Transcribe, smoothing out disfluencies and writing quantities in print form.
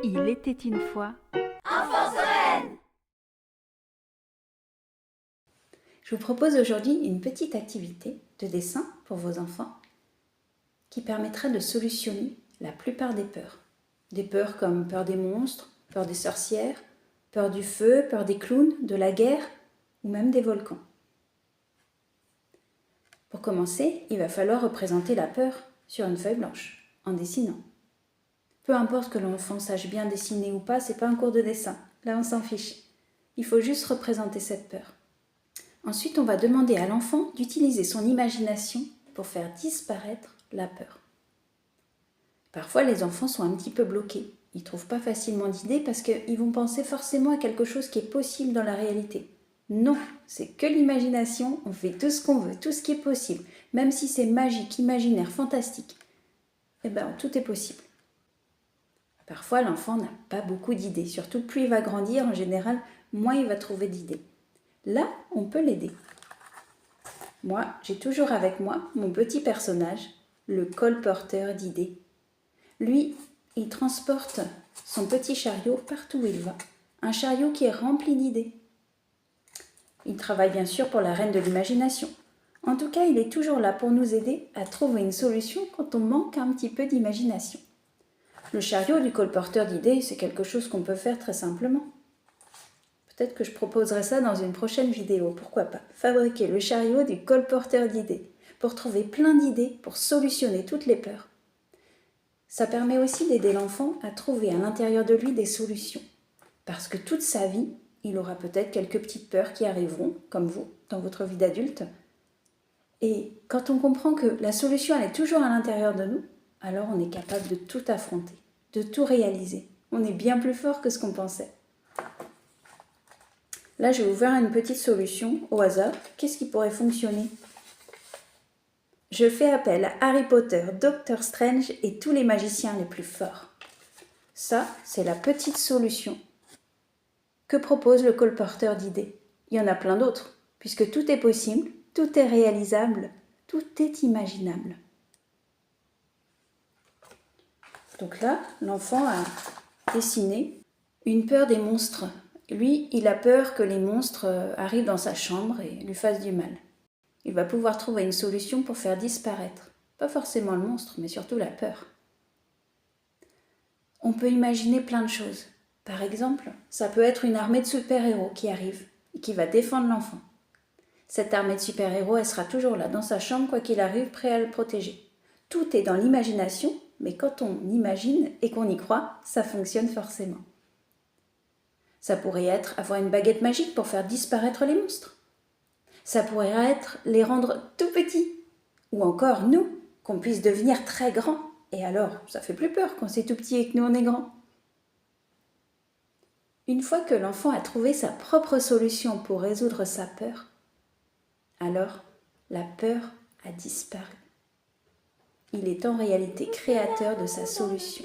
Il était une fois. Je vous propose aujourd'hui une petite activité de dessin pour vos enfants qui permettra de solutionner la plupart des peurs. Des peurs comme peur des monstres, peur des sorcières, peur du feu, peur des clowns, de la guerre ou même des volcans. Pour commencer, il va falloir représenter la peur sur une feuille blanche en dessinant. Peu importe que l'enfant sache bien dessiner ou pas, c'est pas un cours de dessin. Là, on s'en fiche. Il faut juste représenter cette peur. Ensuite, on va demander à l'enfant d'utiliser son imagination pour faire disparaître la peur. Parfois, les enfants sont un petit peu bloqués. Ils ne trouvent pas facilement d'idées parce qu'ils vont penser forcément à quelque chose qui est possible dans la réalité. Non, c'est que l'imagination, on fait tout ce qu'on veut, tout ce qui est possible. Même si c'est magique, imaginaire, fantastique, tout est possible. Parfois, l'enfant n'a pas beaucoup d'idées. Surtout, plus il va grandir, en général, moins il va trouver d'idées. Là, on peut l'aider. Moi, j'ai toujours avec moi mon petit personnage, le colporteur d'idées. Lui, il transporte son petit chariot partout où il va. Un chariot qui est rempli d'idées. Il travaille bien sûr pour la reine de l'imagination. En tout cas, il est toujours là pour nous aider à trouver une solution quand on manque un petit peu d'imagination. Le chariot du colporteur d'idées, c'est quelque chose qu'on peut faire très simplement. Peut-être que je proposerai ça dans une prochaine vidéo, pourquoi pas. Fabriquer le chariot du colporteur d'idées, pour trouver plein d'idées, pour solutionner toutes les peurs. Ça permet aussi d'aider l'enfant à trouver à l'intérieur de lui des solutions. Parce que toute sa vie, il aura peut-être quelques petites peurs qui arriveront, comme vous, dans votre vie d'adulte. Et quand on comprend que la solution, elle est toujours à l'intérieur de nous, alors on est capable de tout affronter, de tout réaliser. On est bien plus fort que ce qu'on pensait. Là, je vais vous faire une petite solution au hasard. Qu'est-ce qui pourrait fonctionner ? Je fais appel à Harry Potter, Doctor Strange et tous les magiciens les plus forts. Ça, c'est la petite solution que propose le colporteur d'idées. Il y en a plein d'autres, puisque tout est possible, tout est réalisable, tout est imaginable. Donc là, l'enfant a dessiné une peur des monstres. Lui, il a peur que les monstres arrivent dans sa chambre et lui fassent du mal. Il va pouvoir trouver une solution pour faire disparaître, pas forcément le monstre, mais surtout la peur. On peut imaginer plein de choses. Par exemple, ça peut être une armée de super-héros qui arrive et qui va défendre l'enfant. Cette armée de super-héros, elle sera toujours là, dans sa chambre, quoi qu'il arrive, prêt à le protéger. Tout est dans l'imagination, mais quand on imagine et qu'on y croit, ça fonctionne forcément. Ça pourrait être avoir une baguette magique pour faire disparaître les monstres. Ça pourrait être les rendre tout petits. Ou encore, nous, qu'on puisse devenir très grands. Et alors, ça fait plus peur quand c'est tout petit et que nous, on est grands. Une fois que l'enfant a trouvé sa propre solution pour résoudre sa peur, alors la peur a disparu. Il est en réalité créateur de sa solution.